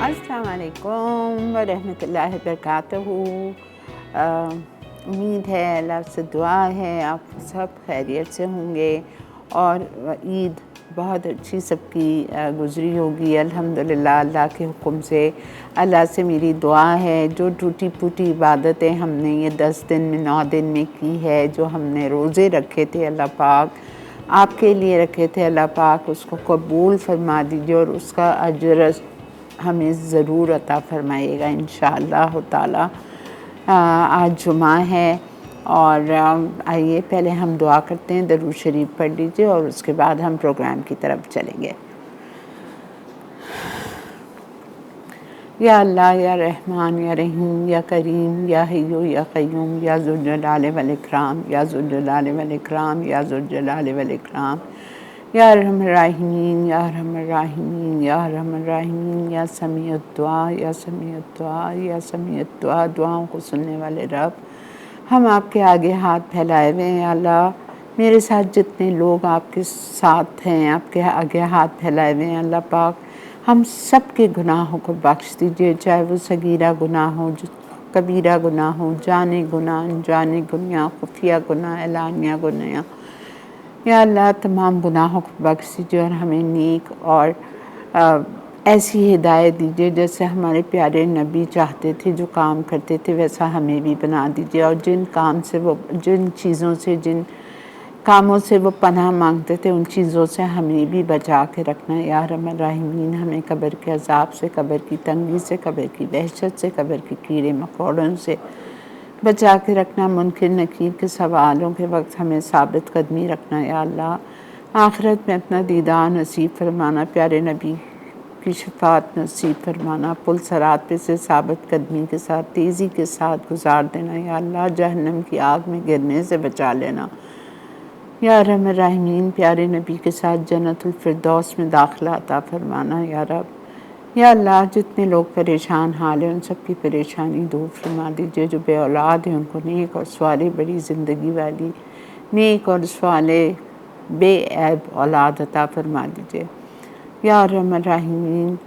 अस्सलाम वालेकुम वरहमतुल्लाहि वबरकातुहू। उम्मीद है, अल्लाह से दुआ है आप सब खैरियत से होंगे और ईद बहुत अच्छी सबकी गुज़री होगी अल्हम्दुलिल्लाह। अल्लाह के हुक्म से अल्लाह से मेरी दुआ है, जो टूटी फूटी इबादतें हमने ये 10 दिन में 9 दिन में की है, जो हमने रोज़े रखे थे अल्लाह पाक आपके लिए रखे थे, अल्लाह पाक उसको कबूल फरमा दीजिए और उसका अजर हमें ज़रूर अता फ़रमाइएगा इंशाअल्लाह ताला। आज जुमा है और आइए पहले हम दुआ करते हैं, दरूद शरीफ पढ़ लीजिए और उसके बाद हम प्रोग्राम की तरफ चलेंगे। या अल्लाह, या रहमान, या रहीम, या करीम, या हय्यू, या क़य्यूम, या ज़ुल जलाल वल इकराम, या ज़ुल जलाल वल इकराम, या ज़ुल जलाल वल इकराम, या अरहमर राहिमीन, या अरहमर राहिमीन, या अरहमर राहिमीन, या समीउद दुआ, या समीउद दुआ, या समीउद दुआ। दुआओं को सुनने वाले रब, हम आपके आगे हाथ फैलाए हुए हैं। अल्लाह, मेरे साथ जितने लोग आपके साथ हैं, आपके आगे हाथ फैलाए हुए हैं, अल्लाह पाक हम सब के गुनाहों को बख्श दीजिए, चाहे वो सगीरा गुनाह हो, कबीरा गुनाह हो, जाने गुनाह, अनजाने गुनाह, खुफिया गुनाह, एलानिया गुनाह। या अल्लाह, तमाम गुनाहों को बख्श दीजिए और हमें नेक और ऐसी हिदायत दीजिए जैसे हमारे प्यारे नबी चाहते थे, जो काम करते थे वैसा हमें भी बना दीजिए। और जिन चीज़ों से, जिन कामों से वो पनाह मांगते थे, उन चीज़ों से हमें भी बचा के रखना या अरहमर राहिमीन। हमें कब्र के अज़ाब से, कब्र की तंगी से, कब्र की वहशत से, कब्र के कीड़े मकोड़ों से बचा के रखना। मुनकिर नकीर के सवालों के वक्त हमें साबित कदमी रखना या अल्लाह। आखिरत में अपना दीदार नसीब फरमाना, प्यारे नबी की शफात नसीब फरमाना। पुल सरात पे से साबित कदमी के साथ, तेज़ी के साथ गुजार देना या अल्लाह। जहन्नम की आग में गिरने से बचा लेना या रहमान राहिमीन। प्यारे नबी के साथ जन्नतुल फिरदौस में दाखिला अता फरमाना या रब। या अल्लाह, जितने लोग परेशान हाल हैं उन सब की परेशानी दूर फरमा दीजिए। जो बे औलाद हैं उनको नेक और स्वाले बड़ी ज़िंदगी वाली नेक और स्वाले बेऐब औलाद अता फरमा दीजिए या रहमान राहिमीन।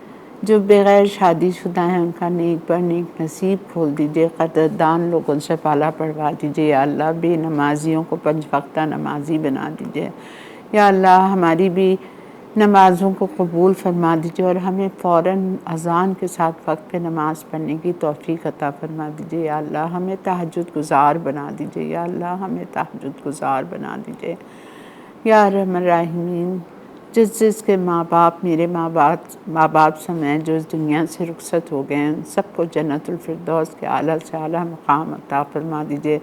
जो बग़ैर शादीशुदा हैं उनका नेक पर नेक नसीब खोल दीजिए। क़दरदान लोगों से पाला पढ़वा दीजिए या अल्लाह। बेनमाजियों को 5 वक्ता नमाजी बना दीजिए या अल्लाह। हमारी भी नमाज़ों को कबूल फरमा दीजिए और हमें फ़ौरन अज़ान के साथ वक्त पे नमाज़ पढ़ने की तौफ़ीक़ अता फरमा दीजिए या अल्लाह। हमें तहज्जुद गुज़ार बना दीजिए या अल्लाह। हमें तहज्जुद गुज़ार बना दीजिए या रहमान राहिमीन। जिसके माँ बाप, मेरे माँ बाप समेत जो इस दुनिया से रुखसत हो गए हैं, उन सबको जन्नतुल फिरदौस के आला से आला मकाम अता फरमा दीजिए।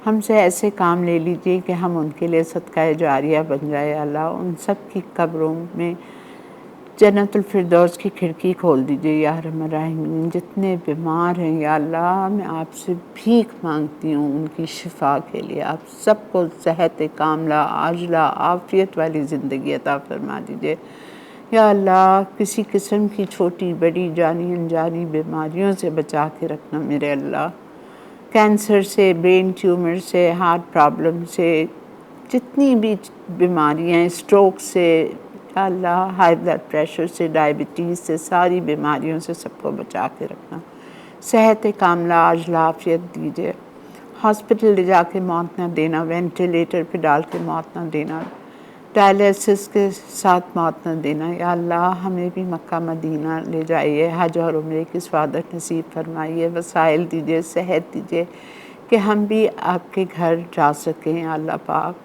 हमसे ऐसे काम ले लीजिए कि हम उनके लिए सदका जारिया बन जाए अल्लाह। उन सब की कब्रों में जन्नतुल फिरदौस की खिड़की खोल दीजिए या रहमान राहिमीन। जितने बीमार हैं या अल्लाह, मैं आपसे भीख मांगती हूँ उनकी शिफा के लिए। आप सबको सेहत कामला, आजला, आफ़ियत वाली ज़िंदगी अता फरमा दीजिए या अल्लाह। किसी किस्म की छोटी बड़ी जानी अनजानी बीमारियों से बचा के रखना मेरे अल्लाह। कैंसर से, ब्रेन ट्यूमर से, हार्ट प्रॉब्लम से, जितनी भी बीमारियाँ, स्ट्रोक से या अल्लाह, हाई ब्लड प्रेशर से, डायबिटीज़ से, सारी बीमारियों से सबको बचा के रखना। सेहत कामला, आजला, आफ़ियत दीजिए। हॉस्पिटल ले जाके मौत ना देना, वेंटिलेटर पे डाल के मौत ना देना, डायलिसिस के साथ मौत न देना या अल्लाह। हमें भी मक्का मदीना ले जाइए, हज और उम्रे की स्वादत नसीब फरमाइए। वसाइल दीजिए, सेहत दीजिए कि हम भी आपके घर जा सकें या अल्लाह पाक।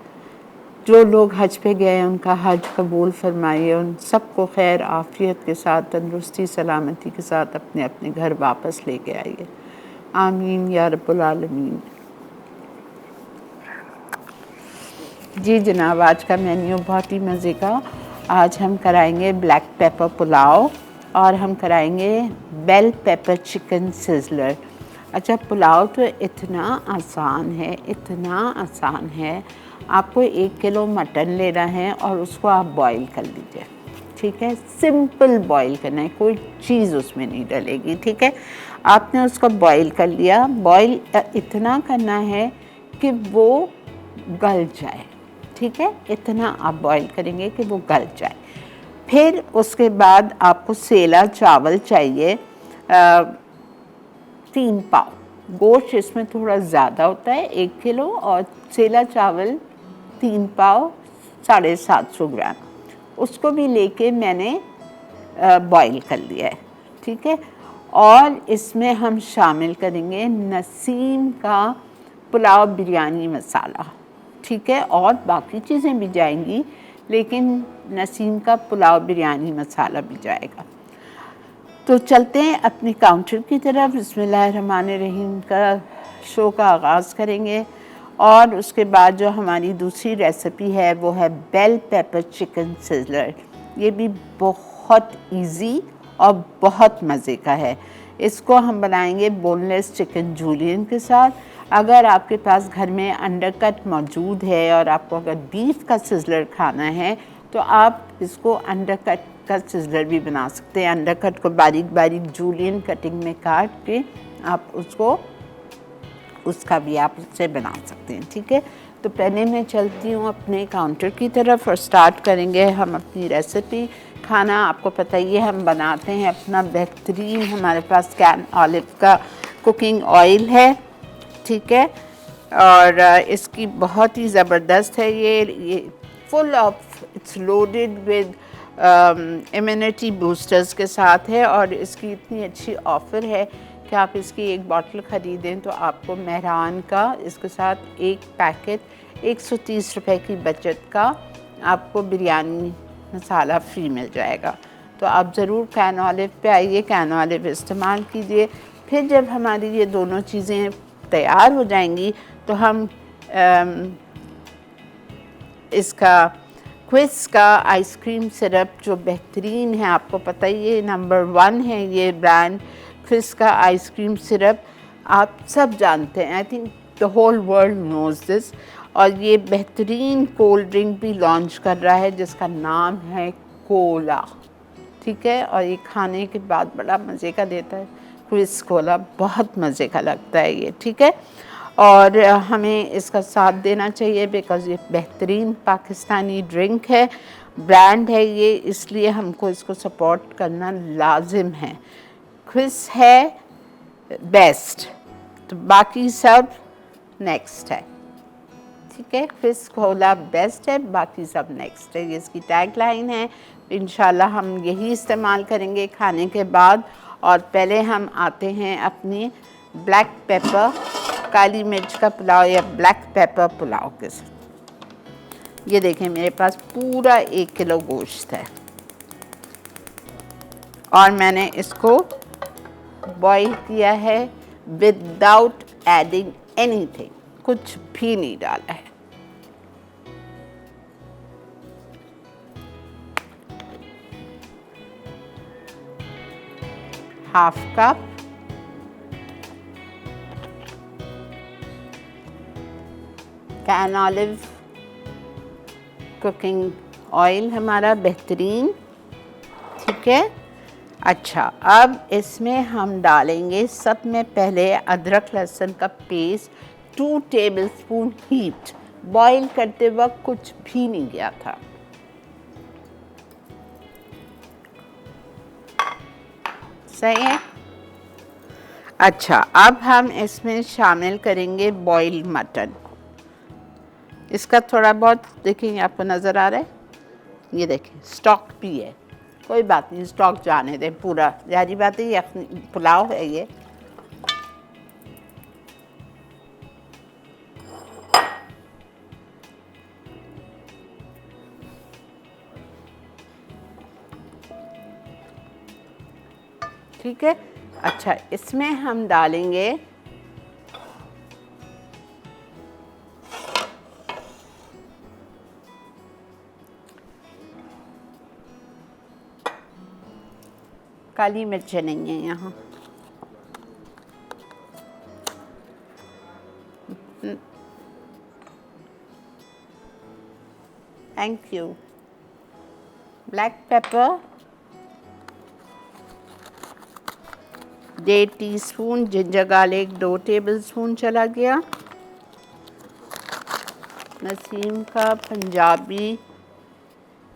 जो लोग हज पे गए हैं उनका हज कबूल फरमाइए। उन सबको खैर आफ़ियत के साथ, तंदुरुस्ती सलामती के साथ अपने अपने घर वापस लेके आइए। आमीन या रब्बुल आलमीन। जी जनाब, आज का मेन्यू बहुत ही मज़े का। आज हम कराएंगे ब्लैक पेपर पुलाव और हम कराएंगे बेल पेपर चिकन सिज़लर। अच्छा, पुलाव तो इतना आसान है, इतना आसान है। आपको 1 किलो मटन लेना है और उसको आप बॉईल कर लीजिए, ठीक है। सिंपल बॉईल करना है, कोई चीज़ उसमें नहीं डलेगी, ठीक है। आपने उसको बॉईल कर लिया। बॉईल इतना करना है कि वो गल जाए, ठीक है। इतना आप बॉईल करेंगे कि वो गल जाए। फिर उसके बाद आपको सेला चावल चाहिए। 3 पाव। गोश्त इसमें थोड़ा ज़्यादा होता है, 1 किलो, और सेला चावल 3 पाव, 750 ग्राम। उसको भी लेके मैंने बॉईल कर लिया है, ठीक है। और इसमें हम शामिल करेंगे नसीम का पुलाव बिरयानी मसाला, ठीक है। और बाकी चीज़ें भी जाएंगी, लेकिन नसीम का पुलाव बिरयानी मसाला भी जाएगा। तो चलते हैं अपनी काउंटर की तरफ। बिस्मिल्लाहिर्रहमानिर्रहीम का शो का आगाज़ करेंगे। और उसके बाद जो हमारी दूसरी रेसिपी है वो है बेल पेपर चिकन सिज़लर। ये भी बहुत इजी और बहुत मज़े का है। इसको हम बनाएंगे बोनलेस चिकन जूलियन के साथ। अगर आपके पास घर में अंडरकट मौजूद है और आपको अगर बीफ का सिज़लर खाना है तो आप इसको अंडरकट का सिज़लर भी बना सकते हैं। अंडरकट को बारीक बारीक जूलियन कटिंग में काट के आप उसका भी आप उससे बना सकते हैं, ठीक है। तो पहले मैं चलती हूँ अपने काउंटर की तरफ और स्टार्ट करेंगे हम अपनी रेसिपी। खाना आपको पता ही है हम बनाते हैं अपना बेहतरीन, हमारे पास कैन ऑलिव का कुकिंग ऑयल है, ठीक है। और इसकी बहुत ही ज़बरदस्त है ये full of, it's loaded with immunity boosters के साथ है। और इसकी इतनी अच्छी ऑफ़र है कि आप इसकी एक बॉटल ख़रीदें तो आपको मेहरान का इसके साथ एक पैकेट 130 रुपए की बचत का आपको बिरयानी मसाला फ्री मिल जाएगा। तो आप ज़रूर कैन ऑलिव पे आइए, कैन ऑलिव इस्तेमाल कीजिए। फिर जब हमारी ये दोनों चीज़ें तैयार हो जाएंगी तो हम इसका क्विस का आइसक्रीम सिरप जो बेहतरीन है, आपको पता ही है नंबर 1 है ये ब्रांड क्विस का आइसक्रीम सिरप, आप सब जानते हैं। I think the whole world knows this. और ये बेहतरीन कोल्ड ड्रिंक भी लॉन्च कर रहा है जिसका नाम है कोला, ठीक है। और ये खाने के बाद बड़ा मज़े का देता है, क्विस कोला बहुत मज़े का लगता है ये, ठीक है। और हमें इसका साथ देना चाहिए बिकॉज़ ये बेहतरीन पाकिस्तानी ड्रिंक है, ब्रांड है ये, इसलिए हमको इसको सपोर्ट करना लाजिम है। क्विस है बेस्ट, तो बाकी सब नेक्स्ट है, ठीक है। क्विस कोला बेस्ट है, बाकी सब नेक्स्ट है, ये इसकी टैग लाइन है। इंशाल्लाह हम यही इस्तेमाल करेंगे खाने के बाद। और पहले हम आते हैं अपनी ब्लैक पेपर काली मिर्च का पुलाव या ब्लैक पेपर पुलाव के साथ। ये देखें मेरे पास पूरा 1 किलो गोश्त है और मैंने इसको बॉईल किया है विदाउट एडिंग एनीथिंग, कुछ भी नहीं डाला है। Half cup can olive cooking oil हमारा बेहतरीन, ठीक है। अच्छा, अब इसमें हम डालेंगे सब में पहले अदरक लहसुन का पेस्ट 2 टेबलस्पून हीट। बॉईल करते वक्त कुछ भी नहीं गया था। सही है। अच्छा, अब हम इसमें शामिल करेंगे बॉइल्ड मटन। इसका थोड़ा बहुत देखेंगे, आपको नज़र आ रहा है, ये देखें स्टॉक भी है, कोई बात नहीं, स्टॉक जाने दें पूरा, जारी बात है ये पुलाव है ये। ठीक है। अच्छा, इसमें हम डालेंगे काली मिर्चें नहीं है यहाँ, thank you. Black pepper 1.5 teaspoon, ginger garlic 2 tablespoon चला गया। नसीम का पंजाबी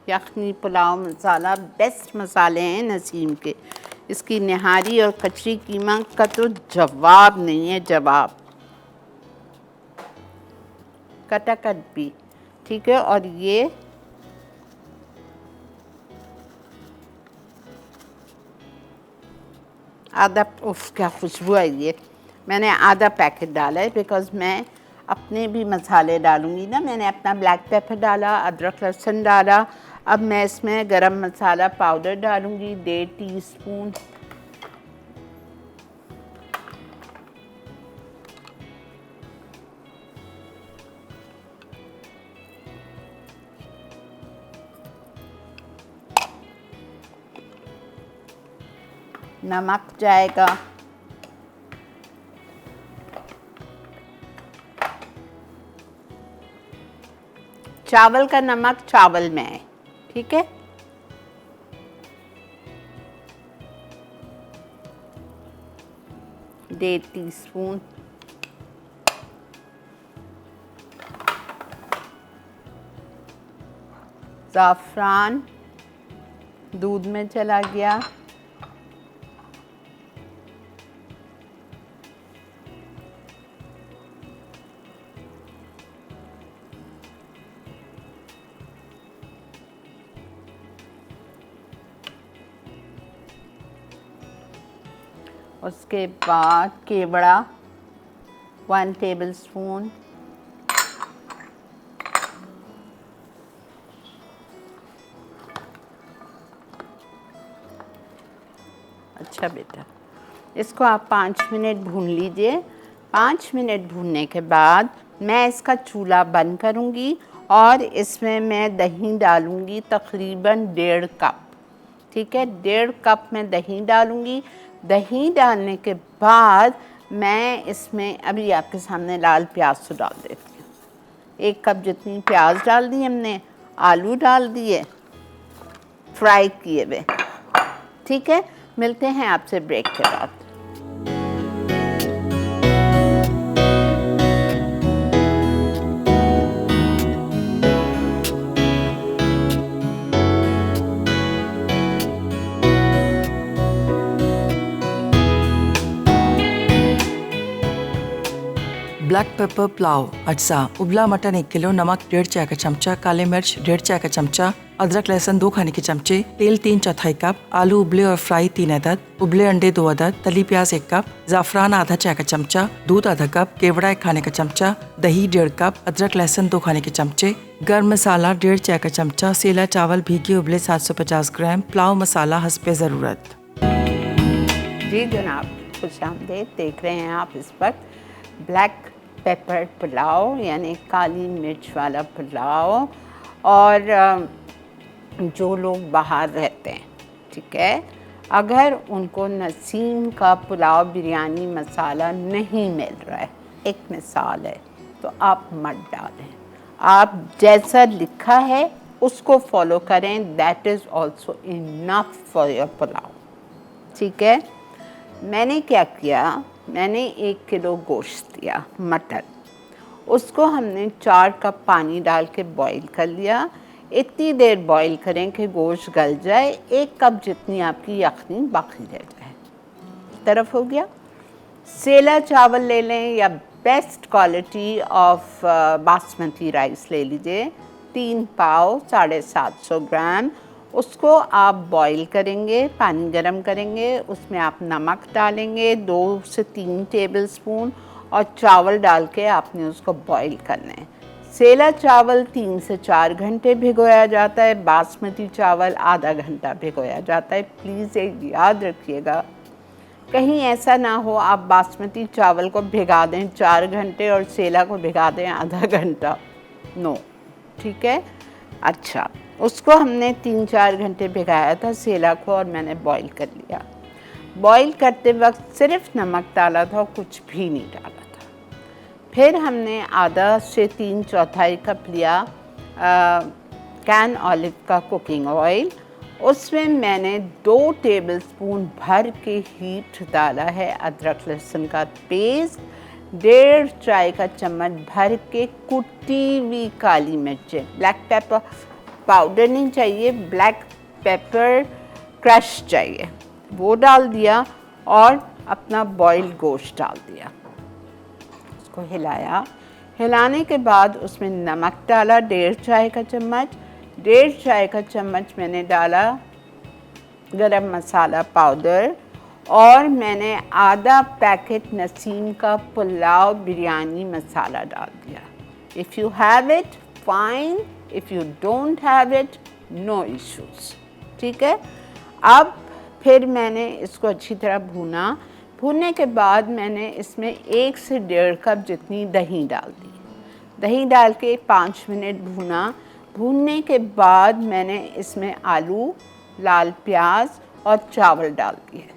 यखनी पुलाव मसाला, बेस्ट मसाले हैं नसीम के, इसकी निहारी और कचरी कीमा का तो जवाब नहीं है, जवाब। कटाकट भी ठीक है। और ये आधा, उफ क्या खुशबू आई है। मैंने आधा पैकेट डाला है बिकॉज़ मैं अपने भी मसाले डालूँगी ना। मैंने अपना ब्लैक पेपर डाला, अदरक लहसुन डाला। अब मैं इसमें गरम मसाला पाउडर डालूँगी 1.5 टीस्पून। नमक जाएगा, चावल का नमक चावल में है, ठीक है। डेढ़ टीस्पून ज़ाफ़रान दूध में चला गया। उसके बाद केवड़ा 1 टेबलस्पून, अच्छा बेटा, इसको आप 5 मिनट भून लीजिए। 5 मिनट भूनने के बाद मैं इसका चूल्हा बंद करूँगी और इसमें मैं दही डालूँगी तकरीबन 1.5 कप, ठीक है। 1.5 कप में दही डालूँगी। दही डालने के बाद मैं इसमें अभी आपके सामने लाल प्याज तो डाल देती हूँ। 1 कप जितनी प्याज डाल दी हमने, आलू डाल दिए फ्राई किए हुए, ठीक है। मिलते हैं आपसे ब्रेक के बाद। ब्लैक पेपर पुलाव अज्जा, उबला मटन 1 किलो, नमक 1.5 चाय का चमचा, काले मिर्च 1.5 चाय का चमचा, अदरक लहसुन 2 खाने के चमचे, तेल 3/4 कप, आलू उबले और फ्राई 3 अदद, उबले अंडे 2 अदद, तली प्याज 1 कप, ज़ाफ़रान आधा चाय का चमचा, दूध आधा कप, केवड़ा 1 खाने का चमचा, दही 1.5 कप, अदरक लहसुन 2 खाने के चमचे, गर्म मसाला 1.5 चाय का चमचा, सेला चावल भीगे उबले 750 ग्राम, पुलाव मसाला हस्बे ज़रूरत। जी जनाब, खुशामदीद। देख रहे हैं आप इस वक्त ब्लैक पेपर पुलाव यानी काली मिर्च वाला पुलाव। और जो लोग बाहर रहते हैं, ठीक है, अगर उनको नसीम का पुलाव बिरयानी मसाला नहीं मिल रहा है, एक मिसाल है, तो आप मत डालें। आप जैसा लिखा है उसको फॉलो करें, that is also enough for your pulao, ठीक है। मैंने क्या किया, मैंने 1 किलो गोश्त लिया, मटन, उसको हमने 4 कप पानी डाल के बॉईल कर लिया। इतनी देर बॉईल करें कि गोश्त गल जाए, 1 कप जितनी आपकी यखनी बाकी रह जाए। तरफ हो गया। सेला चावल ले लें या best quality of basmati rice ले लीजिए, 3 पाव 750 ग्राम। उसको आप बॉईल करेंगे, पानी गरम करेंगे, उसमें आप नमक डालेंगे 2 से 3 टेबलस्पून और चावल डाल के आपने उसको बॉईल करना है। सेला चावल 3 से 4 घंटे भिगोया जाता है, बासमती चावल आधा घंटा भिगोया जाता है। प्लीज़ एक याद रखिएगा, कहीं ऐसा ना हो आप बासमती चावल को भिगा दें 4 घंटे और सेला को भिगा दें आधा घंटा, नो, ठीक है। अच्छा, उसको हमने 3-4 घंटे भिगाया था सेला को और मैंने बॉईल कर लिया। बॉईल करते वक्त सिर्फ नमक डाला था और कुछ भी नहीं डाला था। फिर हमने आधा से 3/4 कप लिया कैन ऑलिव का कुकिंग ऑयल, उसमें मैंने 2 टेबलस्पून भर के हीट डाला है अदरक लहसुन का पेस्ट, 1.5 चाय का चम्मच भर के कुटी हुई काली मिर्चें, ब्लैक पेपर पाउडर नहीं चाहिए, ब्लैक पेपर क्रश चाहिए, वो डाल दिया और अपना बॉइल्ड गोश्त डाल दिया, उसको हिलाया। हिलाने के बाद उसमें नमक डाला 1.5 चाय का चम्मच, 1.5 चाय का चम्मच मैंने डाला गरम मसाला पाउडर, और मैंने आधा पैकेट नसीम का पुलाव बिरयानी मसाला डाल दिया। If you have it fine, if you don't have it no issues, ठीक है। अब फिर मैंने इसको अच्छी तरह भूना। भूनने के बाद मैंने इसमें 1 से 1.5 कप जितनी दही डाल दी। दही डाल के 5 मिनट भूना। भूनने के बाद मैंने इसमें आलू, लाल प्याज और चावल डाल दिए,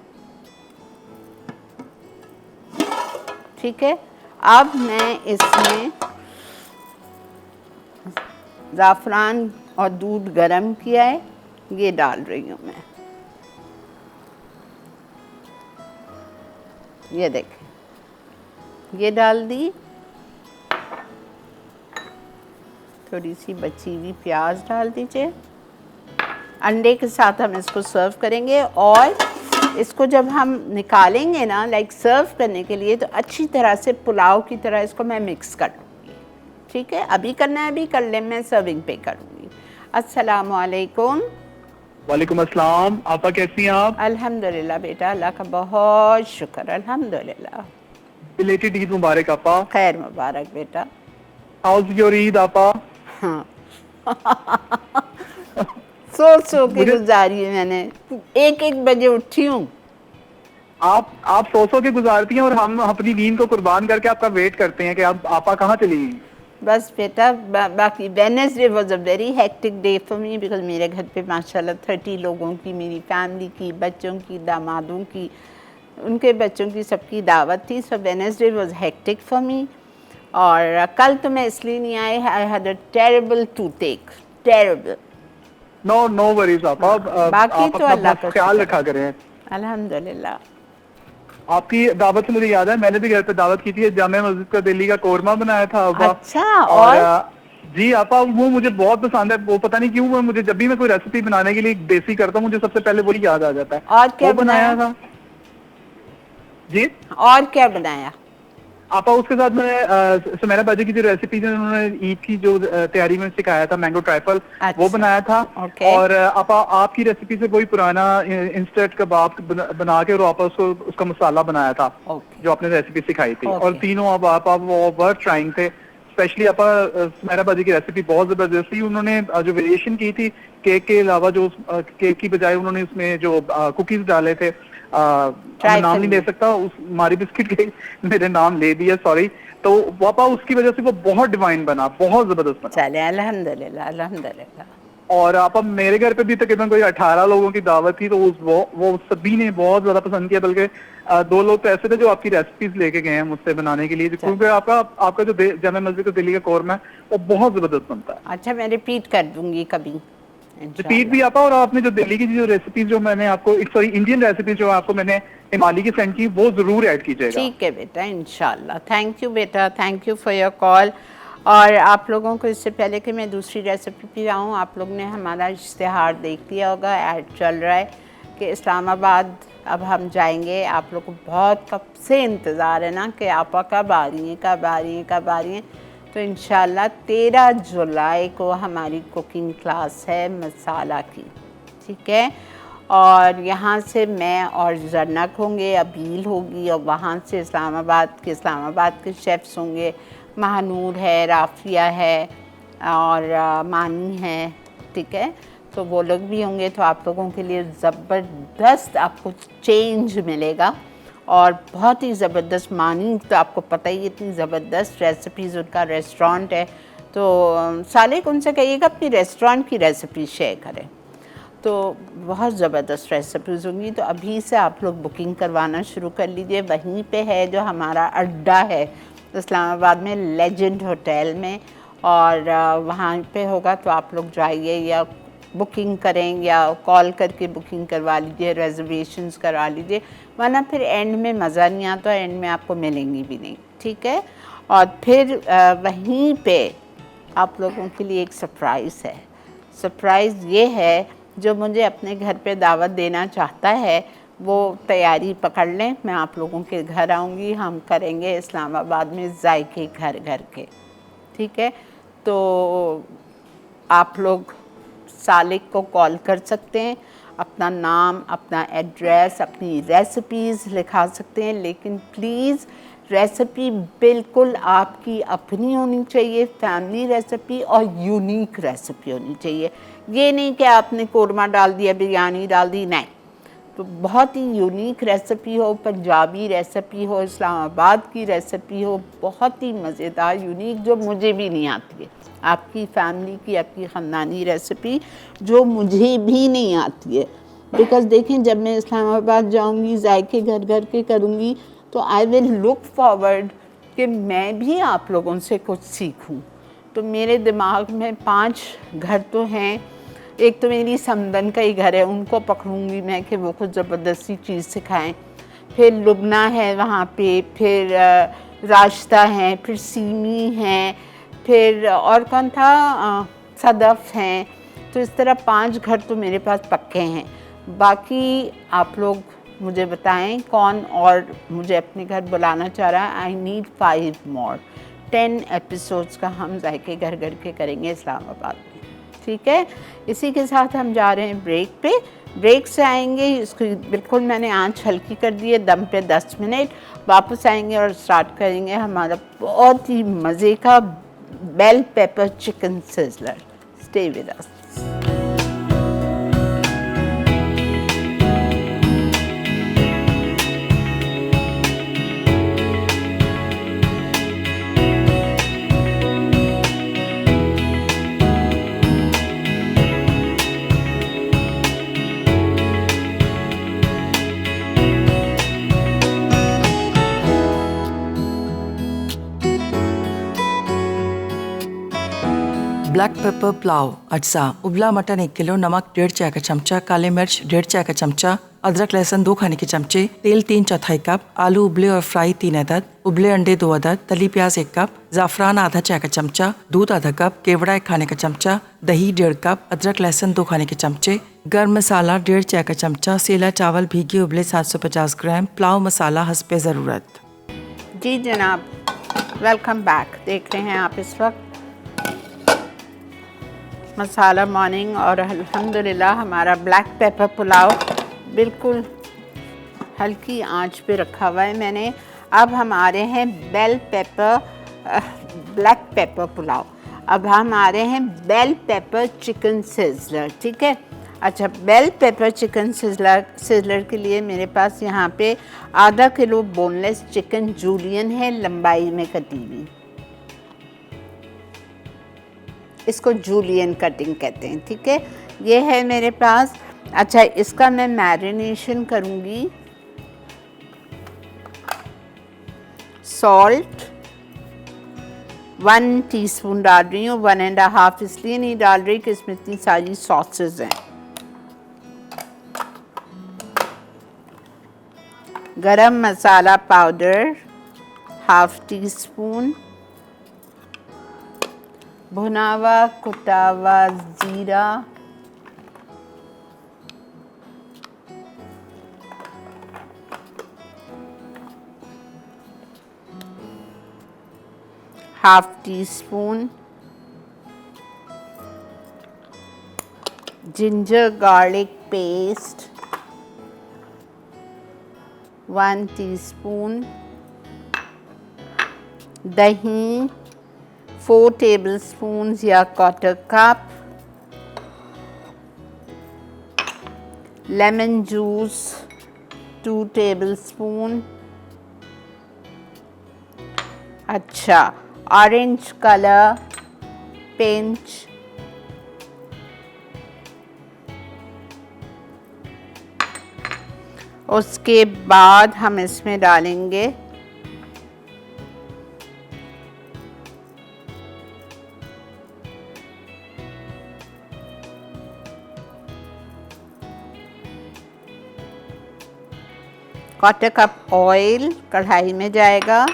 ठीक है। अब मैं इसमें ज़ाफ़रान और दूध गरम किया है, ये डाल रही हूँ मैं। ये देखें, ये डाल दी। थोड़ी सी बची हुई प्याज डाल दीजिए। अंडे के साथ हम इसको सर्व करेंगे, और इसको जब हम निकालेंगे ना, लाइक सर्व करने के लिए, तो अच्छी तरह से पुलाव की तरह इसको मैं मिक्स कर लूँगी, ठीक है। अभी करना है, अभी कर ले, मैं सर्विंग पे करूँगी। अस्सलाम वालेकुम। वालेकुम अस्सलाम। आपा कैसी हैं आप? अल्हम्दुलिल्लाह बेटा, अल्लाह का बहुत शुक्र, अल्हम्दुलिल्लाह। बिलेटेड ईद मुबारक आपा। खैर मुबारक बेटा। हाउस योर ईद आपा? हाँ सो के गुजारी है मैंने, 1-1 बजे उठी हूँ। आप सो के गुजारती हैं, और हम अपनी नींद को कुर्बान करके आपका वेट करते हैं कि आप आपा कहाँ चली गई। बस बेटा, बाकी Wednesday was a very hectic day for me, because मेरे घर पे माशाल्लाह 30 लोगों की, मेरी फैमिली की, बच्चों की, दामादों की, उनके बच्चों की, सबकी दावत थी। So Wednesday was hectic for me. और कल तो मैं इसलिए नहीं आई, I had a terrible toothache, terrible. No worries आपा। बाकी आप तो अपना अल्लाह बहुत का ख्याल शुक्र। रखा करें। अल्हम्दुलिल्लाह। आपकी दावत से मुझे याद है, मैंने भी घर पे दावत की थी, जामे मस्जिद का दिल्ली का कोरमा बनाया था आपा। अच्छा, और और जी आपा, वो मुझे बहुत पसंद है। वो पता नहीं क्यों, वो मुझे जब भी मैं कोई रेसिपी बनाने के लिए देसी करता हूँ, मुझे सबसे पहले वही याद आ जाता है। और क्या वो बनाया बनाया? था जी। और क्या बनाया? आपा उसके साथ मैं सुमेरा बाजी की जो रेसिपी जो उन्होंने ईद की जो तैयारी में सिखाया था, मैंगो ट्राइफल, अच्छा, वो बनाया था। ओके। और आपा आपकी रेसिपी से कोई पुराना इंस्टेंट कबाब बना के, और आपा उसका मसाला बनाया था, ओके, जो आपने रेसिपी सिखाई थी। ओके। और तीनों आप वो वर्थ ट्राइंग थे। स्पेशली आपा सुमेरा बाजी की रेसिपी बहुत जबरदस्त थी। उन्होंने जो वेरिएशन की थी केक के अलावा, जो केक की बजाय उन्होंने उसमें जो कुकीज डाले थे, मैं नाम नहीं ले सकता, उस मारी बिस्किट के मेरे नाम ले दिया, सॉरी। तो पापा उसकी वजह से वो बहुत डिवाइन बना, बहुत जबरदस्त बना। चले, अल्हम्दुलिल्लाह, अल्हम्दुलिल्लाह। और आप, मेरे घर पे भी तकरीबन कोई 18 लोगों की दावत थी, तो वो सभी ने बहुत ज्यादा पसंद किया। बल्कि 2 लोग तो ऐसे थे जो आपकी रेसिपीज लेके गए हैं मुझसे बनाने के लिए, क्योंकि आपका जो जामा मस्जिद का दिल्ली का कोरमा है, वो बहुत जबरदस्त बनता है। अच्छा, मैं रिपीट कर दूंगी कभी रिपीट भी इंशाल्लाह। आपा। और आपने जो दिल्ली की जो रेसिपीज जो मैंने आपको, सॉरी इंडियन रेसिपीज जो आपको मैंने हिमाली की सेंड की, वो जरूर ऐड कीजिएगा। ठीक है बेटा, इंशाल्लाह। थैंक यू बेटा, thank you for your call. और आप लोगों को, इससे पहले कि मैं दूसरी रेसिपी पे आऊँ, आप लोग ने हमारा इश्तिहार देख लिया होगा, ऐड चल रहा है कि इस्लामाबाद अब हम जाएंगे। आप लोग को बहुत कब से इंतज़ार है ना कि आपा कब आ रही हैं, कब आ रही हैं, कब आ रही हैं। तो इंशाल्लाह 13 जुलाई को हमारी कुकिंग क्लास है मसाला की, ठीक है। और यहाँ से मैं और जरनक होंगे, अबील होगी, और वहाँ से इस्लामाबाद के शेफ़्स होंगे। महानूर है, राफिया है, और मानी है, ठीक है। तो वो लोग भी होंगे, तो आप लोगों के लिए ज़बरदस्त आपको चेंज मिलेगा, और बहुत ही ज़बरदस्त। मानी तो आपको पता ही, इतनी ज़बरदस्त रेसिपीज़, उनका रेस्टोरेंट है। तो सालिक उनसे कहिएगा अपनी रेस्टोरेंट की रेसिपी शेयर करें, तो बहुत ज़बरदस्त रेसिपीज़ होंगी। तो अभी से आप लोग बुकिंग करवाना शुरू कर लीजिए। वहीं पे है जो हमारा अड्डा है इस्लामाबाद में, लेजेंड होटल में, और वहाँ पे होगा। तो आप लोग जाइए, या बुकिंग करें या कॉल करके बुकिंग करवा लीजिए, रिजर्वेशंस करवा लीजिए, वरना फिर एंड में मज़ा नहीं आता, एंड में आपको मिलेंगी भी नहीं, ठीक है। और फिर वहीं पे आप लोगों के लिए एक सरप्राइज़ है। सरप्राइज़ ये है, जो मुझे अपने घर पे दावत देना चाहता है वो तैयारी पकड़ लें। मैं आप लोगों के घर आऊँगी, हम करेंगे इस्लामाबाद में जायके घर घर के, ठीक है। तो आप लोग सालिक को कॉल कर सकते हैं, अपना नाम, अपना एड्रेस, अपनी रेसिपीज़ लिखा सकते हैं, लेकिन प्लीज़ रेसिपी बिल्कुल आपकी अपनी होनी चाहिए, फैमिली रेसिपी और यूनिक रेसिपी होनी चाहिए। ये नहीं कि आपने कोरमा डाल दिया, बिरयानी डाल दी, नहीं। तो बहुत ही यूनिक रेसिपी हो, पंजाबी रेसिपी हो, इस्लामाबाद की रेसिपी हो, बहुत ही मज़ेदार यूनिक, जो मुझे भी नहीं आती है। आपकी फैमिली की, आपकी ख़ानदानी रेसिपी जो मुझे भी नहीं आती है। बिकॉज़ देखें, जब मैं इस्लामाबाद जाऊंगी, जायके घर घर के करूंगी, तो आई विल लुक फॉरवर्ड कि मैं भी आप लोगों से कुछ सीखूं। तो मेरे दिमाग में 5 घर तो हैं। एक तो मेरी समदन का ही घर है, उनको पकड़ूंगी मैं कि वो कुछ ज़बरदस्ती चीज़ सिखाएं। फिर लुबना है वहाँ पे, फिर राश्ता है, फिर सीमी है, फिर और कौन था, सदफ़ हैं। तो इस तरह 5 घर तो मेरे पास पक्के हैं। बाकी आप लोग मुझे बताएं कौन और मुझे अपने घर बुलाना चाह रहा है। आई नीड 5 मोर, 10 एपिसोड्स का हम जायके घर घर के करेंगे इस्लामाबाद में, ठीक है। इसी के साथ हम जा रहे हैं ब्रेक पे। ब्रेक से आएंगे, इसको बिल्कुल मैंने आंच हल्की कर दी है, दम पे 10 मिनट, वापस आएंगे और स्टार्ट करेंगे हमारा बहुत ही मज़े का bell pepper chicken sizzler. Stay with us. Black pepper pulao अज्जा, उबला मटन 1 किलो, नमक 1.5 चाय का चमचा, काले मिर्च 1.5 चाय का चमचा, अदरक लहसुन 2 खाने के चमचे, तेल 3/4 कप, आलू उबले और फ्राई 3 अदद, उबले अंडे 2 अदद, तली प्याज 1 कप, ज़ाफ़रान आधा चाय का चमचा, दूध आधा कप, केवड़ा 1 खाने का चमचा, दही 1.5 कप, अदरक लहसुन 2 खाने के चमचे, गर्म मसाला 1.5 चाय का चमचा, सेला चावल भीगे उबले 750 ग्राम, पुलाव मसाला हस्बे ज़रूरत। जी जनाब, वेलकम बैक। देख रहे हैं आप इस वक्त मसाला मॉर्निंग, और अल्हम्दुलिल्लाह हमारा ब्लैक पेपर पुलाव बिल्कुल हल्की आंच पे रखा हुआ है मैंने। अब हम आ रहे हैं bell pepper black pepper pulao. अब हम आ रहे हैं बेल पेपर चिकन सिज़लर, ठीक है। अच्छा, बेल पेपर चिकन सिज़लर के लिए मेरे पास यहाँ पे आधा किलो बोनलेस चिकन जूलियन है, लंबाई में कटी हुई। इसको जूलियन कटिंग कहते हैं, ठीक है। ये है मेरे पास। अच्छा, इसका मैं मैरिनेशन करूँगी। सॉल्ट 1 टीस्पून डाल रही हूँ, 1.5 इसलिए नहीं डाल रही कि इसमें इतनी सारी सॉसेस हैं। गरम मसाला पाउडर 1/2 टीस्पून, भुना हुआ कुटा हुआ ज़ीरा, half teaspoon ginger garlic paste, 1 teaspoon दही 4 टेबलस्पून या 1/4 कप, लेमन जूस 2 टेबलस्पून। अच्छा, ऑरेंज कलर पिंच, उसके बाद हम इसमें डालेंगे क्वार्टर कप ऑयल कढ़ाई में जाएगा।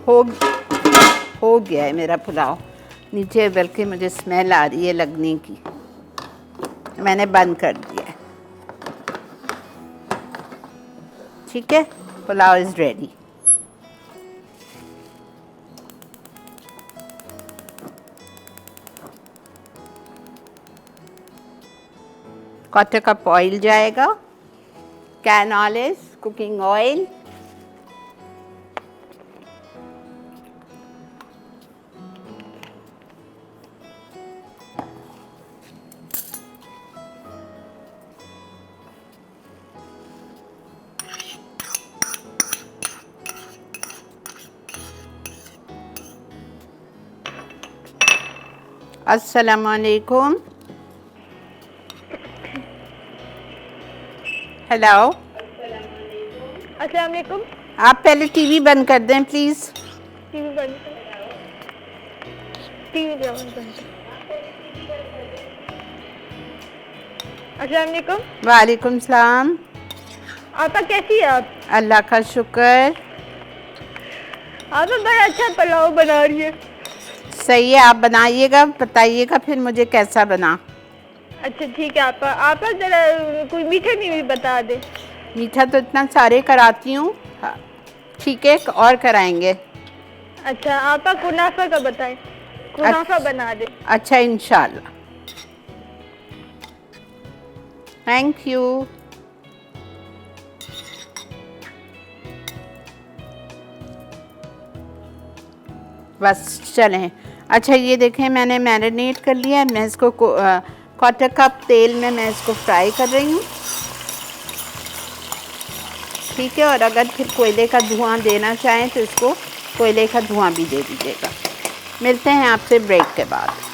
हो हो गया है मेरा पुलाव नीचे, बल्कि मुझे स्मेल आ रही है लगने की। मैंने बंद कर दिया है। ठीक है, pulao is ready. Quarter cup oil जाएगा, कैनोलिस कुकिंग ऑयल, अस्सलामुअलैकुम। हेलो, अस्सलाम वालेकुम। आप पहले टीवी बंद कर दें प्लीज़। टीवी बंद टीवी बंद कर। अस्सलाम वालेकुम। वालेकुम सलाम। आपा कैसी है आप? अल्लाह का शुक्र। आपा बड़ा अच्छा पुलाव बना रही है। सही है, आप बनाइएगा, बताइएगा फिर मुझे कैसा बना। अच्छा ठीक है आपा। आपा जरा कोई मीठे में भी बता दे। मीठा तो इतना सारे कराती हूँ। हाँ, ठीक है, और कराएंगे। अच्छा आपा कुनाफा का बताएं। कुनाफा बना दे। अच्छा इंशाल्लाह। Thank you. बस चलें। अच्छा ये देखें, मैंने मैरिनेट कर लिया है। मैं इसको क्वार्टर कप तेल में मैं इसको फ्राई कर रही हूँ। ठीक है, और अगर फिर कोयले का धुआं देना चाहें तो इसको कोयले का धुआं भी दे दीजिएगा। मिलते हैं आपसे ब्रेक के बाद।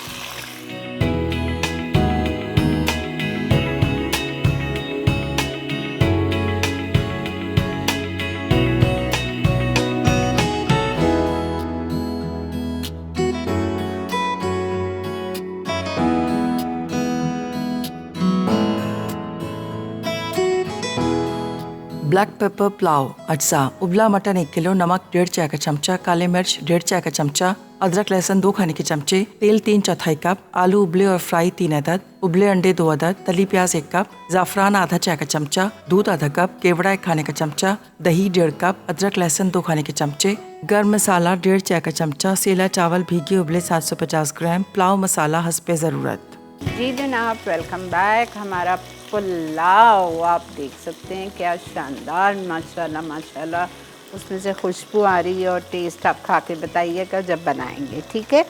ब्लैक पेपर पुलाव अज्जा, उबला मटन 1 किलो, नमक 1.5 चाय का चमचा, काले मिर्च 1.5 चाय का चमचा, अदरक लहसुन 2 खाने के चमचे, तेल 3/4 कप, आलू उबले और फ्राई 3 अदद, उबले अंडे 2 अदद, तली प्याज 1 कप, जाफरान आधा चाय का चमचा, दूध आधा कप, केवड़ा 1 खाने का चमचा, दही 1.5 कप, अदरक लहसुन 2 खाने के चमचे, गर्म मसाला 1.5 चाय का चमचा, सेला चावल भीगे उबले 750 ग्राम, पुलाव मसाला हस्बे ज़रूरत। जी जनाब, वेलकम बैक। हमारा पुलाव आप देख सकते हैं, क्या शानदार, माशाल्लाह माशाल्लाह, उसमें से खुशबू आ रही है। और टेस्ट आप खा के बताइएगा जब बनाएंगे, ठीक है।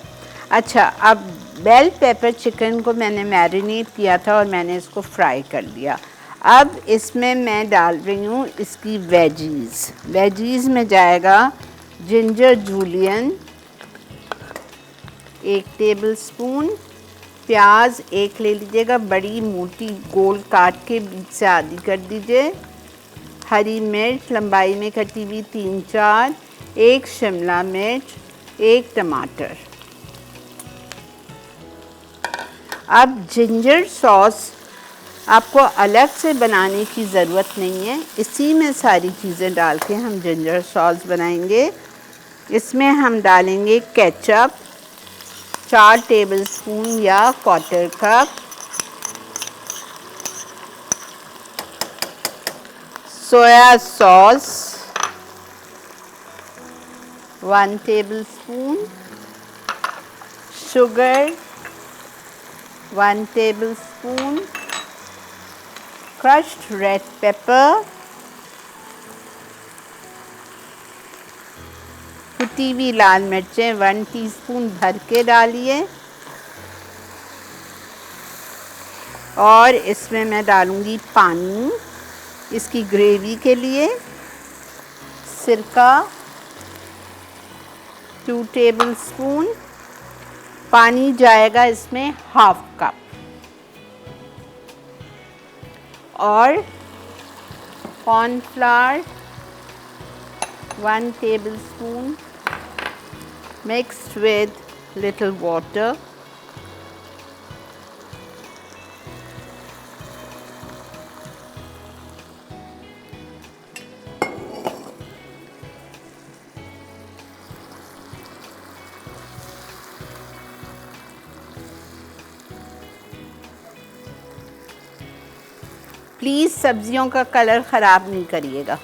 अच्छा, अब बेल पेपर चिकन को मैंने मैरिनेट किया था और मैंने इसको फ्राई कर लिया। अब इसमें मैं डाल रही हूँ इसकी वेजीज़ में जाएगा जिंजर जूलियन 1 टेबलस्पून, प्याज 1 ले लीजिएगा, बड़ी मोटी गोल काट के बीच से आधी कर दीजिए, हरी मिर्च लंबाई में कटी हुई 3-4, 1 शिमला मिर्च, 1 टमाटर। अब जिंजर सॉस आपको अलग से बनाने की ज़रूरत नहीं है, इसी में सारी चीज़ें डाल के हम जिंजर सॉस बनाएंगे। इसमें हम डालेंगे केचप 4 टेबलस्पून या quarter cup, soya sauce 1 tablespoon, sugar 1 tablespoon, crushed red pepper, कुटी हुई लाल मिर्चें 1 टीस्पून भर के डालिए। और इसमें मैं डालूँगी पानी इसकी ग्रेवी के लिए, सिरका 2 टेबलस्पून, पानी जाएगा इसमें 1/2 कप, और cornflour 1 tablespoon mixed with little water. Please सब्जियों का कलर ख़राब नहीं करिएगा।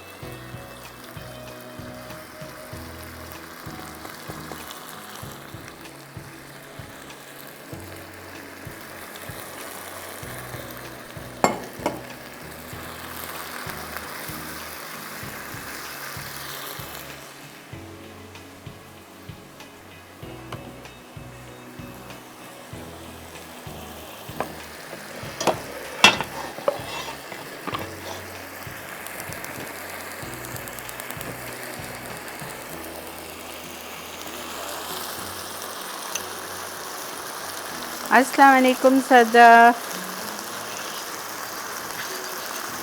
अस्सलाम वालेकुम सदा।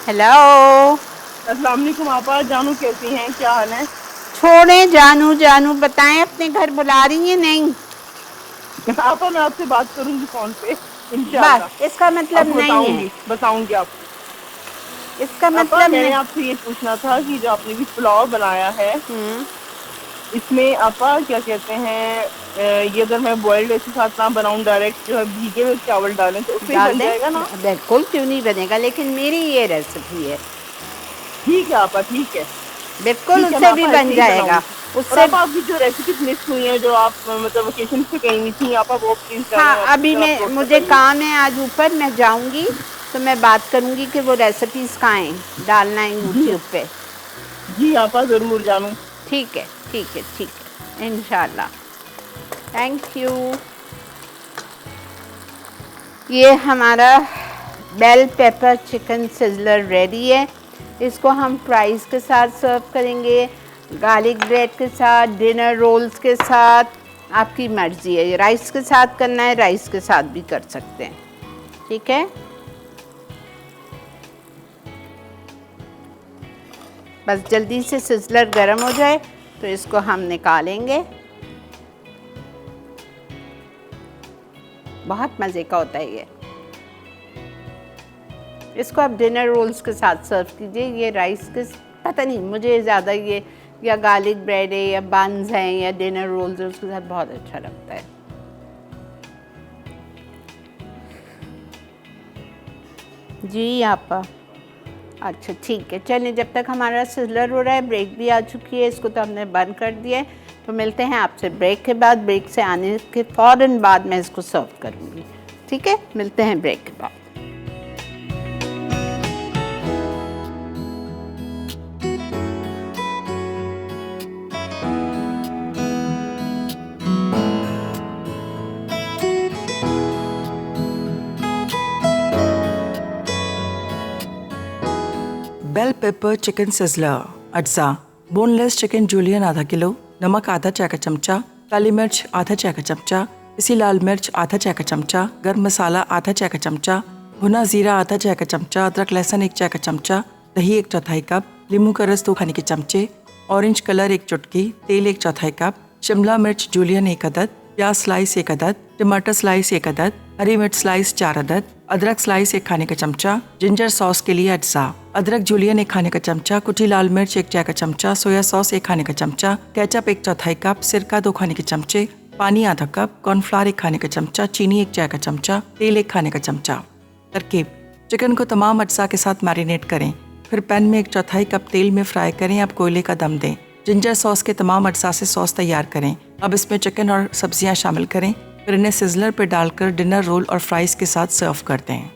हेलो। अस्सलाम वालेकुम आपा। जानू कैसी हैं, क्या हाल है? छोड़ें जानू, जानू बताएं अपने घर बुला रही हैं? नहीं आपा मैं आपसे बात करूंगी फोन पे इंशाल्लाह। बस इसका मतलब आपको नहीं है, बताऊंगी आपको। इसका आपा मतलब मैंने नहीं। आपसे ये पूछना था कि जो आपने भी पुलाव बनाया है इसमें आपा क्या कहते हैं, ये अगर मैं बॉइल्ड राइस के साथ ना बनाऊं, डायरेक्ट जो है भीगे हुए चावल डालें तो उससे डाल बन दें, जाएगा ना? बिल्कुल क्यों नहीं बनेगा, लेकिन मेरी ये रेसिपी है। ठीक है आपा, ठीक है। बिल्कुल ठीक है, उससे मैं भी आपा बन ऐसे ही जाएगा। बनाऊंगी। और उससे आपा आपकी जो रेसिपीज मिस हुई हैं, जो आप मतलब वेकेशन पे गई हुई थी, आपा वो प्लीज हाँ, अपनी अभी तरफ मैं पोस्ट मुझे करिए। काम है आज ऊपर, मैं जाऊंगी तो मैं बात करूंगी कि वो रेसिपीज़ कहाँ हैं, डालना है जी यूट्यूब पे। जी आपा, जरूर जानू। ठीक है, ठीक है, ठीक है, इंशाल्लाह। Thank you. ये हमारा bell pepper chicken sizzler ready है। इसको हम फ्राइज़ के साथ सर्व करेंगे, गार्लिक ब्रेड के साथ, डिनर रोल्स के साथ, आपकी मर्ज़ी है। राइस के साथ करना है, राइस के साथ भी कर सकते हैं, ठीक है। बस जल्दी से सिजलर गर्म हो जाए तो इसको हम निकालेंगे। बहुत मज़े का होता है ये। इसको आप डिनर रोल्स के साथ सर्व कीजिए। ये राइस के, पता नहीं मुझे ज़्यादा ये या गार्लिक ब्रेड है या बन्स हैं या डिनर रोल्स है, उसके साथ बहुत अच्छा लगता है। जी आपा, अच्छा ठीक है, चलिए जब तक हमारा सिजलर हो रहा है, ब्रेक भी आ चुकी है, इसको तो हमने बंद कर दिया है। तो मिलते हैं आपसे ब्रेक के बाद। ब्रेक से आने के फ़ौरन बाद मैं इसको सर्व करूँगी, ठीक है। मिलते हैं ब्रेक के बाद। बेल पेपर चिकन सिजलर अज्जा। बोनलेस चिकन जूलियन आधा किलो, नमक आधा चाय का चमचा, काली मिर्च आधा चाय का चमचा, पिसी लाल मिर्च आधा चाय का चमचा, गर्म मसाला आधा चाय का चमचा, भुना जीरा आधा चाय का चमचा, अदरक लहसुन 1 चाय का चमचा, दही 1/4 कप, नींबू का रस 2 खाने के चमचे, ऑरेंज कलर 1 चुटकी, तेल 1/4 कप, शिमला मिर्च जूलियन 1 अदद, प्याज स्लाइस 1 अदद, टमाटर स्लाइस 1 अदद, हरी मिर्च स्लाइस 4 अदद, अदरक स्लाइस 1 खाने का चमचा, जिंजर सॉस के लिए अज्जा, अदरक जूलियन 1 खाने का चमचा, कुटी लाल मिर्च 1 चाय का चमचा, सोया सॉस 1 खाने का चमचा, केचप 1/4 कप, सिरका 2 खाने के चमचे, पानी आधा कप, कॉर्नफ्लावर 1 खाने का चमचा, चीनी 1 चाय का चमचा, तेल 1 खाने का चमचा। तरकीब: चिकन को तमाम अज्जा के साथ मैरिनेट करें, फिर पैन में 1/4 कप तेल में फ्राई करें। अब कोयले का दम दें। जिंजर सॉस के तमाम अज्जा से सॉस तैयार करें। अब इसमें चिकन और सब्जियां शामिल करें, फिर इन्हें सिजलर पर डालकर डिनर रोल और फ्राइज के साथ सर्व कर दें।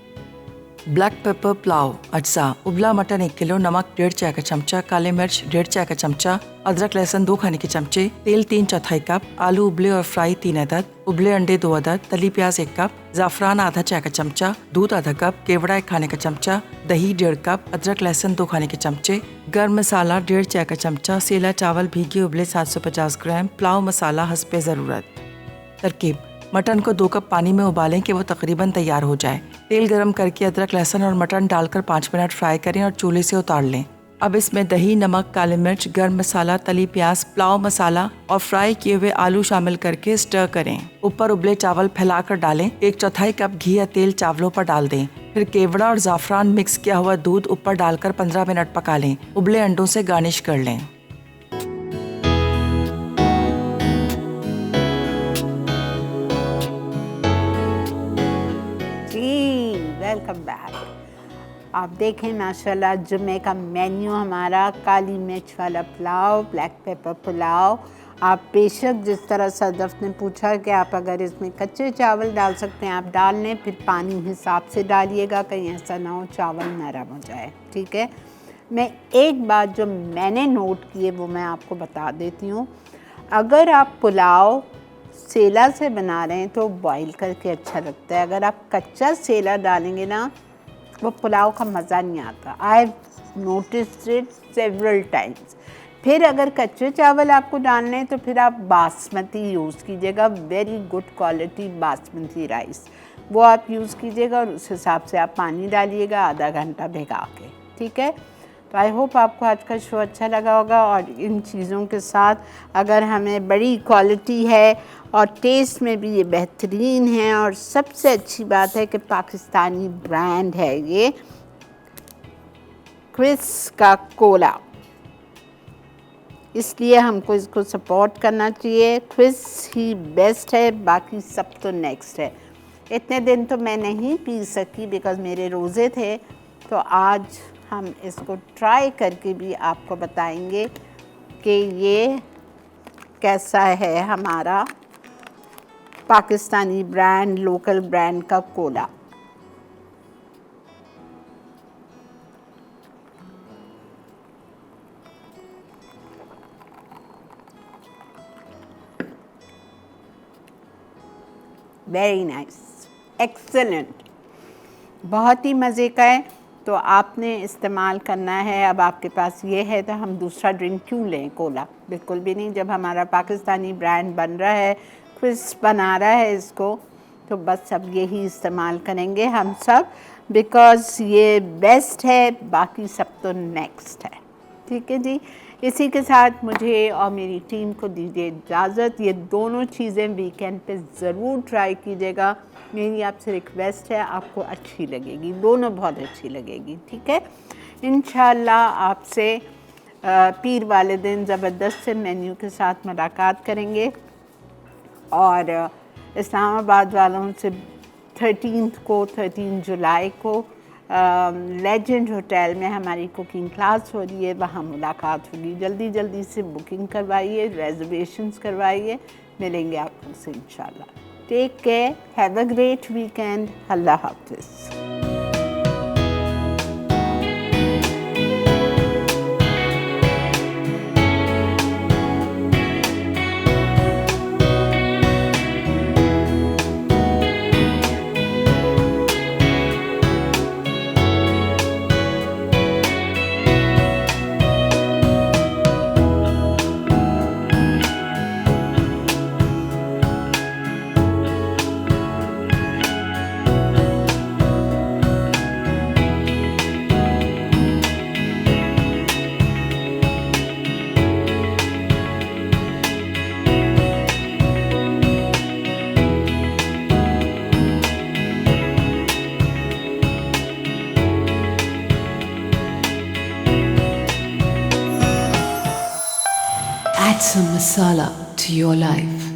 ब्लैक पेपर पुलाव अज्जा: उबला मटन 1 किलो, नमक 1.5 चाय का चमचा, काले मिर्च 1.5 चाय का चमचा, अदरक लहसुन 2 खाने के चमचे, तेल 3/4 कप, आलू उबले और फ्राई 3 अदद, उबले अंडे 2 अदद, तली प्याज 1 कप, जाफरान आधा चाय का चमचा, दूध आधा कप, केवड़ा 1 खाने का चमचा, दही 1.5 कप, अदरक लहसुन 2 खाने के चमचे, गर्म मसाला 1.5 चाय का चमचा, सेला चावल भीगे उबले 750 ग्राम, पुलाव मसाला हस्बे ज़रूरत। तरकीब: मटन को 2 कप पानी में उबालें कि वो तकरीबन तैयार हो जाए। तेल गरम करके अदरक लहसुन और मटन डालकर 5 मिनट फ्राई करें और चूल्हे से उतार लें। अब इसमें दही, नमक, काले मिर्च, गर्म मसाला, तली प्याज, पुलाव मसाला और फ्राई किए हुए आलू शामिल करके स्टर करें। ऊपर उबले चावल फैलाकर डालें। 1/4 कप घी या तेल चावलों पर डाल दें। फिर केवड़ा और जाफरान मिक्स किया हुआ दूध ऊपर डालकर 15 मिनट पका लें। उबले अंडों से गार्निश कर लें। Welcome back. आप देखें माशाल्लाह जुमे का मेन्यू हमारा काली मिर्च वाला पुलाव, ब्लैक पेपर पुलाव। आप बेशक जिस तरह सदफ ने पूछा कि आप अगर इसमें कच्चे चावल डाल सकते हैं आप डाल लें, फिर पानी हिसाब से डालिएगा, कहीं ऐसा ना हो चावल नरम हो जाए, ठीक है। मैं एक बात जो मैंने नोट की है वो मैं आपको बता देती हूँ। अगर आप पुलाव सेला से बना रहे हैं तो बॉईल करके अच्छा लगता है, अगर आप कच्चा सेला डालेंगे ना वो पुलाव का मज़ा नहीं आता। I have noticed it several times. फिर अगर कच्चे चावल आपको डालने हैं तो फिर आप बासमती यूज़ कीजिएगा, very good quality basmati rice, वो आप यूज़ कीजिएगा और उस हिसाब से आप पानी डालिएगा आधा घंटा भिगा के, ठीक है। तो आई होप आपको आज का शो अच्छा लगा होगा। और इन चीज़ों के साथ अगर हमें बड़ी क्वालिटी है और टेस्ट में भी ये बेहतरीन है, और सबसे अच्छी बात है कि पाकिस्तानी ब्रांड है ये क्विस का कोला, इसलिए हमको इसको सपोर्ट करना चाहिए। क्विस ही बेस्ट है, बाकी सब तो नेक्स्ट है। इतने दिन तो मैं नहीं पी सकी बिकॉज़ मेरे रोज़े थे, तो आज हम इसको ट्राई करके भी आपको बताएंगे कि ये कैसा है हमारा पाकिस्तानी ब्रांड, लोकल ब्रांड का कोला। वेरी नाइस, एक्सेलेंट, बहुत ही मज़े का है। तो आपने इस्तेमाल करना है। अब आपके पास ये है तो हम दूसरा ड्रिंक क्यों लें कोला, बिल्कुल भी नहीं। जब हमारा पाकिस्तानी ब्रांड बन रहा है, क्विस बना रहा है इसको, तो बस अब यही इस्तेमाल करेंगे हम सब, बिकॉज़ ये बेस्ट है, बाकी सब तो नेक्स्ट है, ठीक है जी। इसी के साथ मुझे और मेरी टीम को दीजिए इजाज़त। ये दोनों चीज़ें वीकेंड पे ज़रूर ट्राई कीजिएगा, मेरी आपसे रिक्वेस्ट है, आपको अच्छी लगेगी, दोनों बहुत अच्छी लगेगी, ठीक है। इंशाल्लाह आपसे पीर वाले दिन ज़बरदस्त से मेन्यू के साथ मुलाकात करेंगे। और इस्लामाबाद वालों से 13 जुलाई को लेजेंड होटल में हमारी कुकिंग क्लास हो रही है, वहाँ मुलाकात होगी। जल्दी जल्दी से बुकिंग करवाइए, रेजर्वेशंस करवाइए, मिलेंगे आपसे इंशाल्लाह। Take care, have a great weekend, अल्लाह हाफ़िज़। Add some masala to your life.